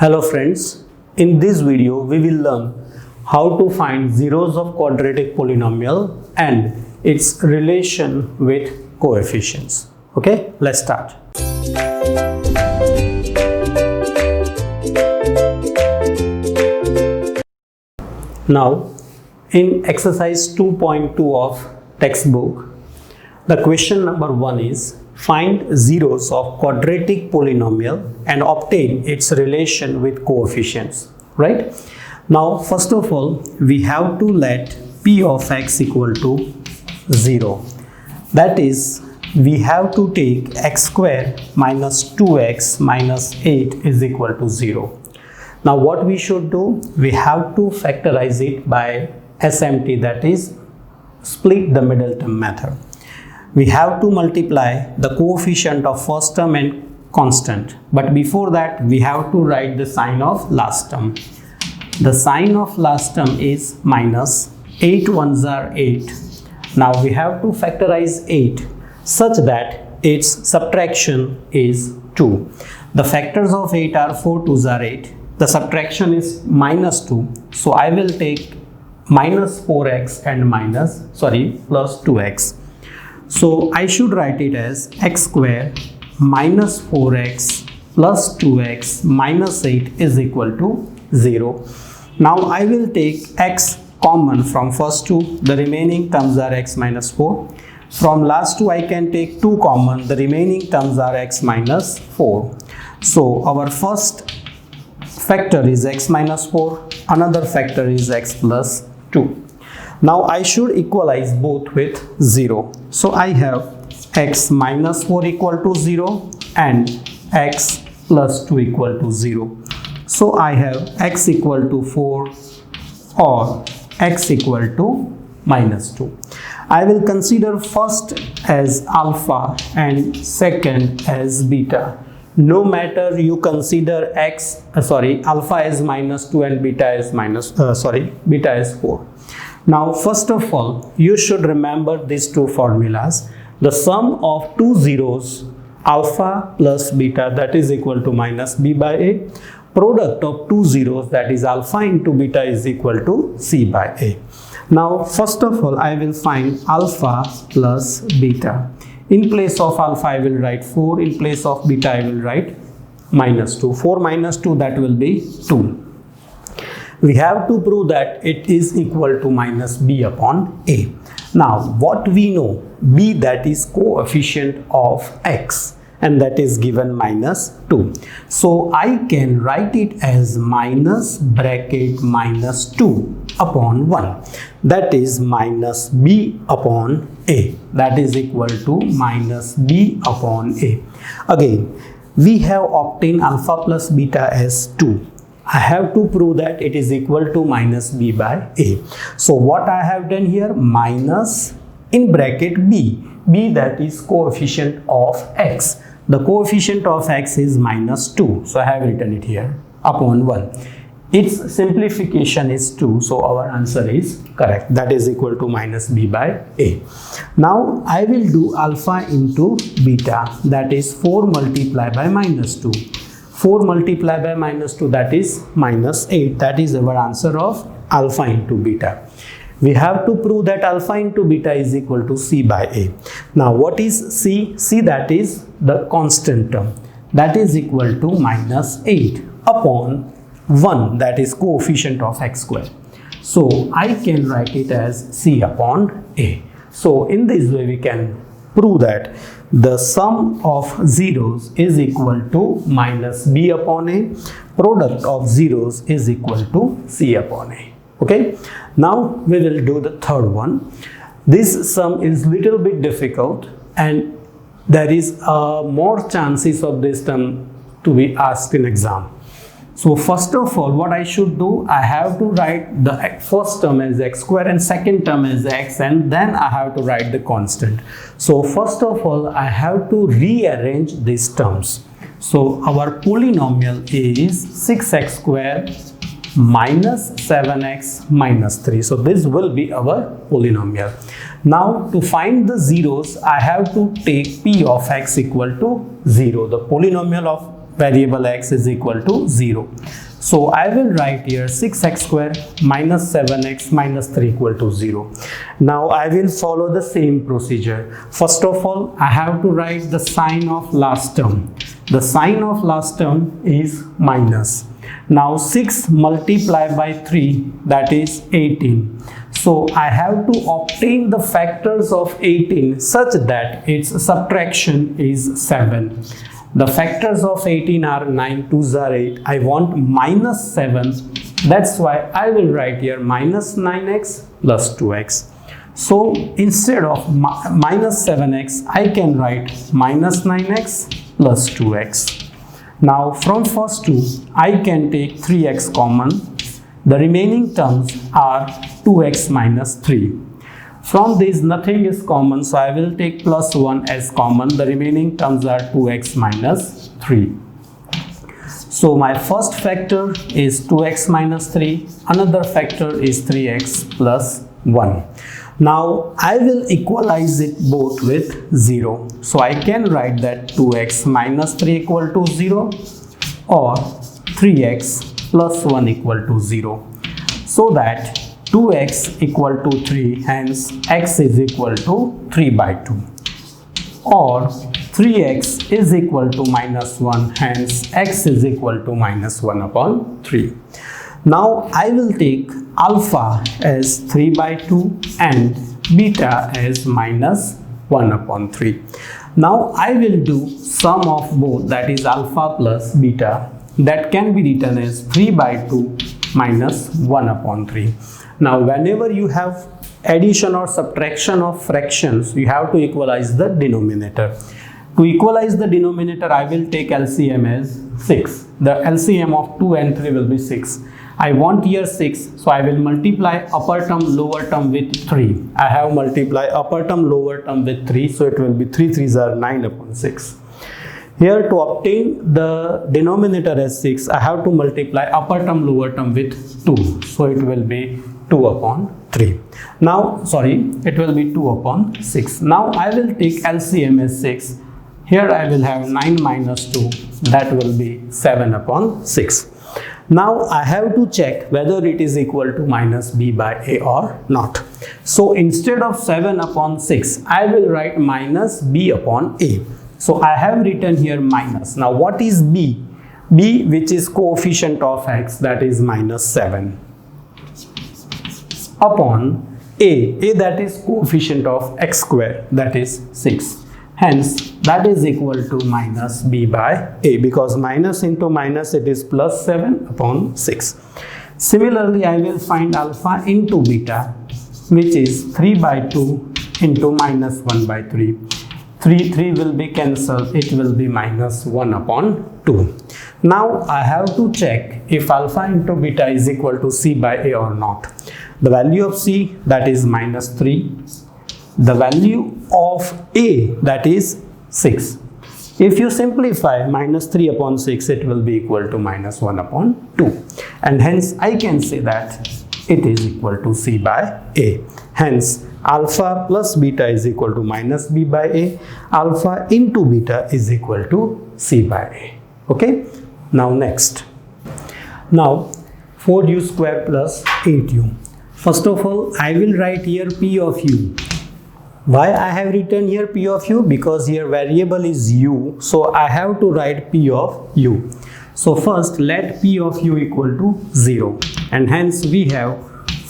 Hello friends, in this video we will learn how to find zeros of quadratic polynomial and its relation with coefficients. Okay, let's start. Now, in exercise 2.2 of textbook, the question number 1 is find zeros of quadratic polynomial and obtain its relation with coefficients, right? Now, first of all, we have to let p of x equal to 0. That is, we have to take x square minus 2x minus 8 is equal to 0. Now, what we should do? We have to factorize it by SMT, that is, split the middle term method. We have to multiply the coefficient of first term and constant, but before that we have to write the sign of last term. The sign of last term is minus. 8 ones are 8. Now we have to factorize 8 such that its subtraction is 2. The factors of 8 are 4 2s are 8. The subtraction is minus 2, so I will take minus 4x and plus 2x. So I should write it as x square minus 4x plus 2x minus 8 is equal to 0. Now I will take x common from first two, the remaining terms are x minus 4. From last two I can take 2 common, the remaining terms are x minus 4. So our first factor is x minus 4, another factor is x plus 2. Now I should equalize both with 0. So I have x minus 4 equal to 0 and x plus 2 equal to 0. So I have x equal to 4 or x equal to minus 2. I will consider first as alpha and second as beta. No matter you consider alpha as minus 2 and beta as beta as 4. Now, first of all, you should remember these two formulas. The sum of two zeros, alpha plus beta, that is equal to minus b by a. Product of two zeros, that is alpha into beta, is equal to c by a. Now, first of all, I will find alpha plus beta. In place of alpha, I will write 4. In place of beta, I will write minus 2. 4 minus 2, that will be 2. We have to prove that it is equal to minus b upon a. Now, what we know? B, that is coefficient of x, and that is given minus 2. So, I can write it as minus bracket minus 2 upon 1. That is minus b upon a. That is equal to minus b upon a. Again, we have obtained alpha plus beta as 2. I have to prove that it is equal to minus b by a. So what I have done here, minus in bracket b. B, that is coefficient of x. The coefficient of x is minus 2. So I have written it here upon 1. Its simplification is 2. So our answer is correct. That is equal to minus b by a. Now I will do alpha into beta. That is 4 multiplied by minus 2. 4 multiplied by minus 2, that is minus 8. That is our answer of alpha into beta. We have to prove that alpha into beta is equal to c by a. Now what is c? C, that is the constant term. That is equal to minus 8 upon 1, that is coefficient of x square. So I can write it as c upon a. So in this way we can prove that the sum of zeros is equal to minus b upon a. Product of zeros is equal to c upon a. Okay. Now we will do the third one. This sum is little bit difficult and there is more chances of this term to be asked in exam. So first of all, what I should do, I have to write the first term as x square and second term as x, and then I have to write the constant. So first of all, I have to rearrange these terms. So our polynomial is 6x square minus 7x minus 3. So this will be our polynomial. Now to find the zeros, I have to take p of x equal to 0. The polynomial of variable x is equal to 0. So I will write here 6x square minus 7x minus 3 equal to 0. Now I will follow the same procedure. First of all, I have to write the sign of last term. The sign of last term is minus. Now 6 multiplied by 3, that is 18. So I have to obtain the factors of 18 such that its subtraction is 7. The factors of 18 are 9 2s are 8. I want minus 7. That's why I will write here minus 9x plus 2x. So instead of minus 7x, I can write minus 9x plus 2x. Now from first two, I can take 3x common. The remaining terms are 2x minus 3. From these nothing is common, so I will take plus 1 as common. The remaining terms are 2x minus 3. So my first factor is 2x minus 3. Another factor is 3x plus 1. Now I will equalize it both with 0. So I can write that 2x minus 3 equal to 0 or 3x plus 1 equal to 0. So that 2x equal to 3, hence x is equal to 3 by 2. Or 3x is equal to minus 1, hence x is equal to minus 1 upon 3. Now I will take alpha as 3 by 2 and beta as minus 1 upon 3. Now I will do sum of both, that is alpha plus beta. That can be written as 3 by 2 minus 1 upon 3. Now whenever you have addition or subtraction of fractions, you have to equalize the denominator. To equalize the denominator, I will take LCM as 6. The LCM of 2 and 3 will be 6. I want here 6, so I will multiply upper term lower term with 3. I have multiplied upper term lower term with 3, so it will be 3 3s are 9 upon 6. Here to obtain the denominator as 6, I have to multiply upper term lower term with 2. So it will be 2 upon 3. Now, it will be 2 upon 6. Now I will take LCM as 6. Here I will have 9 minus 2. That will be 7 upon 6. Now I have to check whether it is equal to minus b by a or not. So instead of 7 upon 6, I will write minus b upon a. So I have written here minus. Now what is b? B, which is coefficient of x, that is minus 7, upon a that is coefficient of x square, that is 6. Hence that is equal to minus b by a, because minus into minus, it is plus 7 upon 6. Similarly, I will find alpha into beta, which is 3 by 2 into minus 1 by 3. 3 will be cancelled, it will be minus 1 upon 2. Now I have to check if alpha into beta is equal to c by a or not. The value of c, that is minus 3. The value of a, that is 6. If you simplify minus 3 upon 6, it will be equal to minus 1 upon 2. And hence I can say that it is equal to c by a. Hence alpha plus beta is equal to minus b by a. Alpha into beta is equal to c by a. Okay. Now next. Now 4u square plus 8u. First of all, I will write here p of u. Why I have written here p of u? Because here variable is u, so I have to write p of u. So first let p of u equal to 0, and hence we have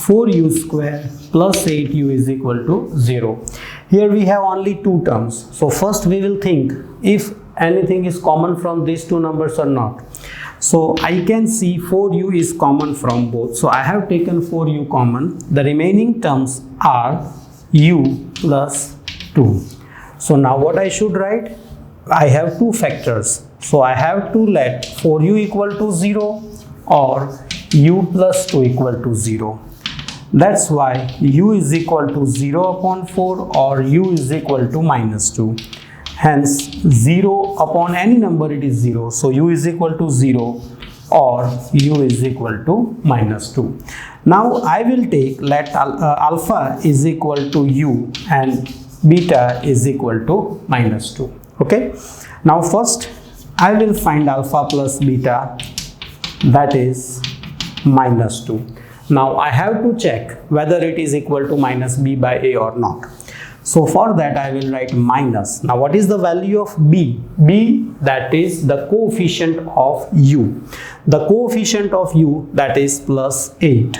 4u square plus 8u is equal to 0. Here we have only two terms. So first we will think if anything is common from these two numbers or not. So I can see 4u is common from both. So I have taken 4u common. The remaining terms are u plus 2. So now what I should write? I have two factors. So I have to let 4u equal to 0 or u plus 2 equal to 0. That's why u is equal to 0 upon 4 or u is equal to minus 2. Hence 0 upon any number, it is 0. So u is equal to 0 or u is equal to minus 2. Now I will take let alpha is equal to u and beta is equal to minus 2. Okay. Now first I will find alpha plus beta, that is minus 2. Now I have to check whether it is equal to minus b by a or not. So for that I will write minus. Now what is the value of b? B, that is the coefficient of u. The coefficient of u, that is plus 8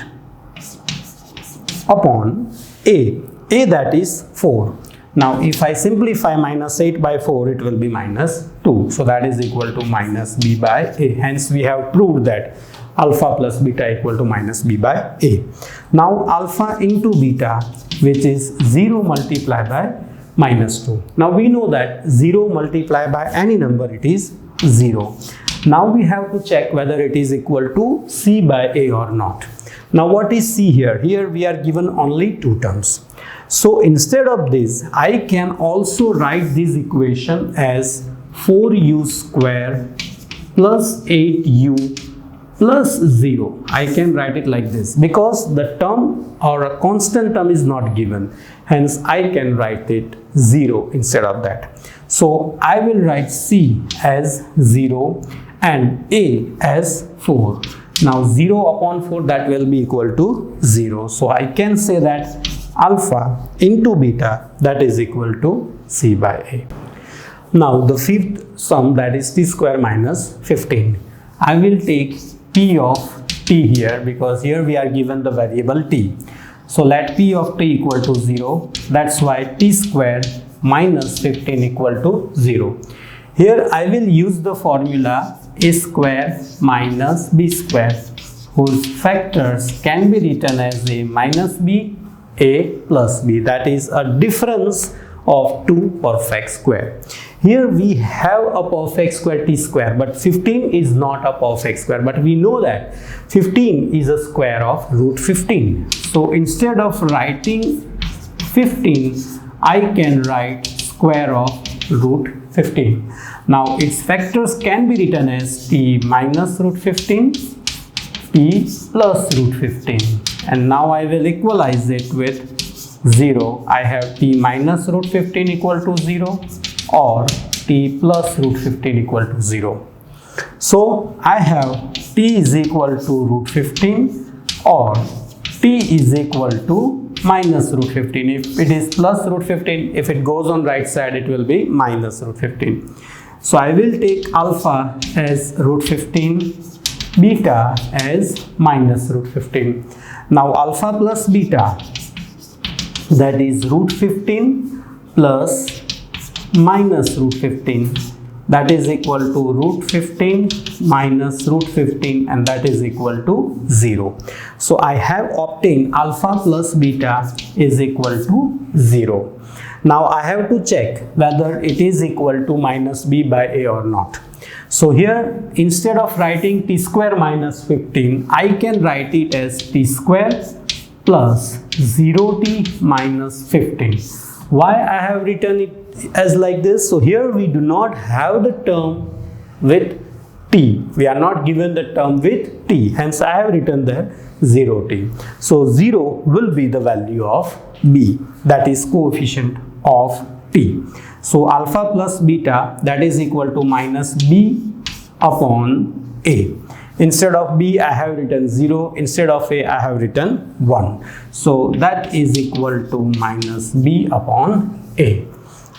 upon a. A, that is 4. Now if I simplify minus 8 by 4, it will be minus 2. So that is equal to minus b by a. Hence we have proved that alpha plus beta equal to minus b by a. Now alpha into beta, which is 0 multiplied by minus 2. Now we know that 0 multiplied by any number, it is 0. Now we have to check whether it is equal to c by a or not. Now what is c here? Here we are given only two terms. So instead of this, I can also write this equation as 4u square plus 8u plus 0. I can write it like this because the term or a constant term is not given. Hence I can write it 0 instead of that. So I will write c as 0 and a as 4. Now 0 upon 4, that will be equal to 0. So I can say that alpha into beta, that is equal to c by a. Now the fifth sum, that is t square minus 15. I will take p of t here because here we are given the variable t. So let p of t equal to 0. That's why t square minus 15 equal to 0. Here I will use the formula a square minus b square, whose factors can be written as a minus b, a plus b. That is a difference of two perfect square. Here we have a perfect square t square, but 15 is not a perfect square. But we know that 15 is a square of root 15. So instead of writing 15, I can write square of root 15. Now its factors can be written as t minus root 15, t plus root 15. And now I will equalize it with 0. I have t minus root 15 equal to 0 or t plus root 15 equal to 0. So I have t is equal to root 15 or t is equal to minus root 15. If it is plus root 15, if it goes on right side, it will be minus root 15. So I will take alpha as root 15, beta as minus root 15. Now alpha plus beta, that is root 15 plus minus root 15, that is equal to root 15 minus root 15, and that is equal to 0. So I have obtained alpha plus beta is equal to 0. Now I have to check whether it is equal to minus b by a or not. So here, instead of writing t square minus 15, I can write it as t square plus 0t minus 15. Why I have written it as like this? So here we do not have the term with t. We are not given the term with t. Hence I have written there 0t. So 0 will be the value of b, that is coefficient of t. So alpha plus beta, that is equal to minus b upon a. Instead of b, I have written 0. Instead of a, I have written 1. So that is equal to minus b upon a.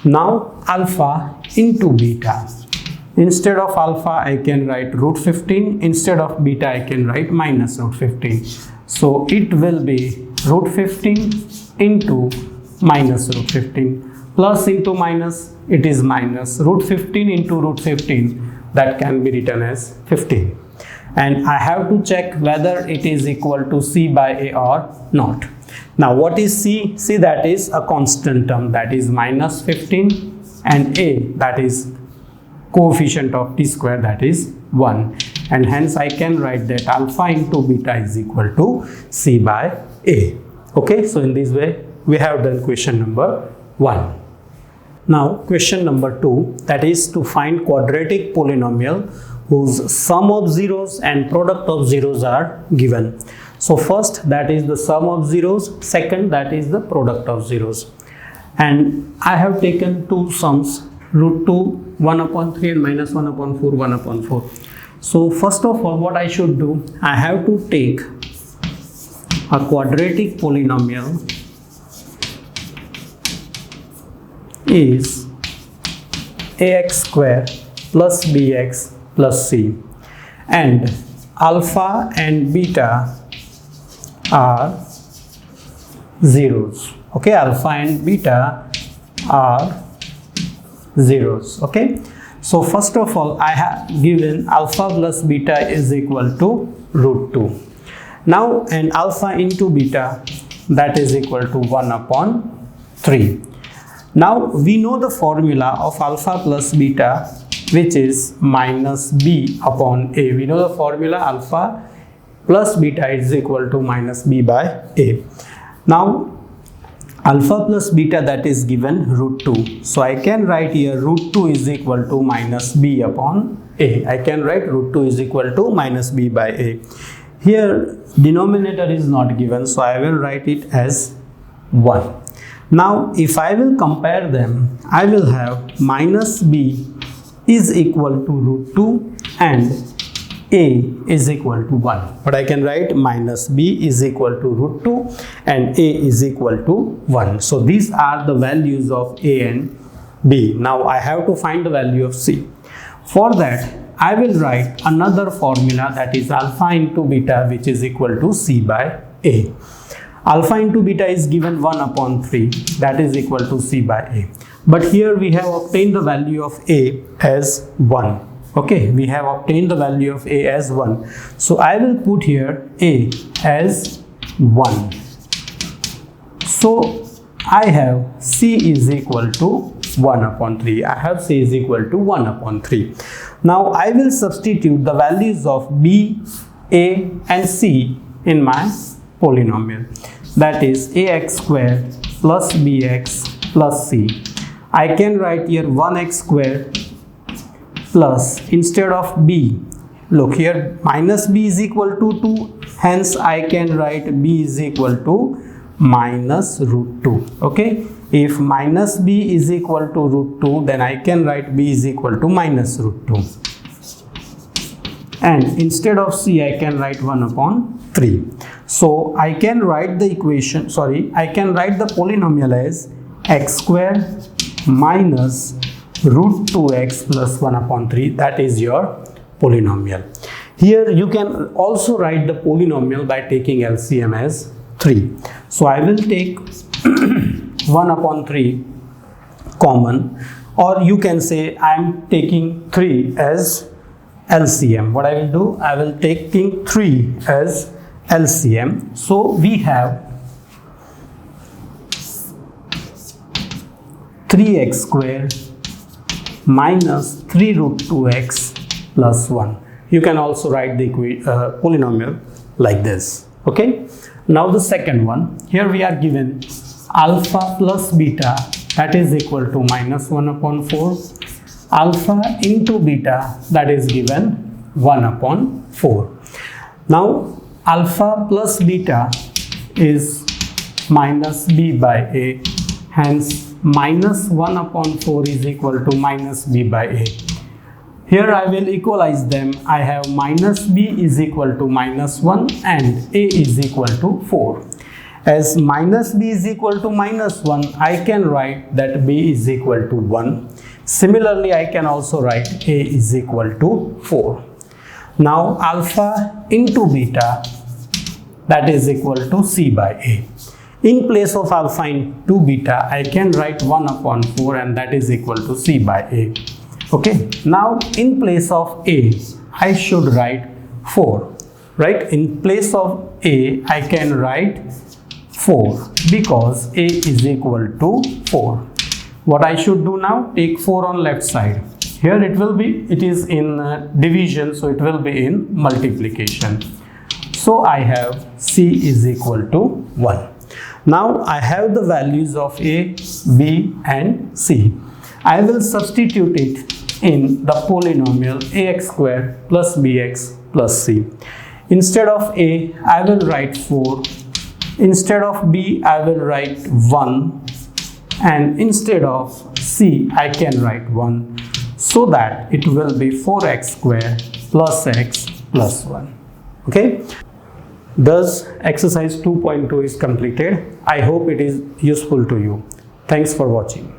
Now alpha into beta. Instead of alpha, I can write root 15. Instead of beta, I can write minus root 15. So it will be root 15 into minus root 15. Plus into minus, it is minus root 15 into root 15. That can be written as 15. And I have to check whether it is equal to c by a or not. Now what is c? C, that is a constant term, that is minus 15, and a, that is coefficient of t square, that is 1. And hence I can write that alpha into beta is equal to c by a. Okay, so in this way we have done question number 1. Now question number 2, that is to find quadratic polynomial whose sum of zeros and product of zeros are given. So first, that is the sum of zeros. Second, that is the product of zeros. And I have taken two sums, root 2 1 upon 3 and minus 1 upon 4, 1 upon 4. So first of all, what I should do, I have to take a quadratic polynomial is ax square plus bx plus c, and alpha and beta are zeros. Okay, alpha and beta are zeros. Okay, so first of all, I have given alpha plus beta is equal to root 2. Now, and alpha into beta, that is equal to 1 upon 3. Now we know the formula of alpha plus beta, which is minus b upon a. We know the formula, alpha plus beta is equal to minus b by a. Now alpha plus beta, that is given root 2. So I can write here root 2 is equal to minus b upon a. I can write root 2 is equal to minus b by a. Here denominator is not given, so I will write it as 1. Now if I will compare them, I will have minus b is equal to root 2 and a is equal to 1. But I can write minus b is equal to root 2 and a is equal to 1. So these are the values of a and b. Now I have to find the value of c. For that, I will write another formula, that is alpha into beta, which is equal to c by a. Alpha into beta is given 1 upon 3, that is equal to c by a. But here we have obtained the value of a as 1. Okay, we have obtained the value of a as 1. So I will put here a as 1. So I have c is equal to 1 upon 3. I have c is equal to 1 upon 3. Now I will substitute the values of b, a and c in my polynomial. That is ax square plus bx plus c. I can write here 1x square plus, instead of b, look here, minus b is equal to 2, hence I can write b is equal to minus root 2. Okay, if minus b is equal to root 2, then I can write b is equal to minus root 2. And instead of c, I can write 1 upon 3. So I can write the equation, I can write the polynomial as x square minus root 2x plus 1 upon 3. That is your polynomial. Here you can also write the polynomial by taking LCM as 3. So I will take 1 upon 3 common, or you can say I am taking 3 as LCM. What I will do, I will taking 3 as LCM. So we have 3x square minus 3 root 2x plus 1. You can also write the polynomial like this. Okay. Now the second one, here we are given alpha plus beta, that is equal to minus 1 upon 4. Alpha into beta, that is given 1 upon 4. Now alpha plus beta is minus b by a, hence minus 1 upon 4 is equal to minus b by a. Here I will equalize them. I have minus b is equal to minus 1 and a is equal to 4. As minus b is equal to minus 1, I can write that b is equal to 1. Similarly, I can also write a is equal to 4. Now alpha into beta, that is equal to c by a. In place of alpha into beta, I can write 1 upon 4 and that is equal to c by a. Okay, now in place of a, I should write 4, right? In place of a, I can write 4 because a is equal to 4. What I should do now, take 4 on left side. Here it is in division, so it will be in multiplication. So I have c is equal to 1. Now I have the values of a, b and c. I will substitute it in the polynomial ax square plus bx plus c. Instead of a, I will write 4. Instead of b, I will write 1. And instead of c, I can write 1. so that it will be 4x square plus x plus 1. Okay. Thus, exercise 2.2 is completed. I hope it is useful to you. Thanks for watching.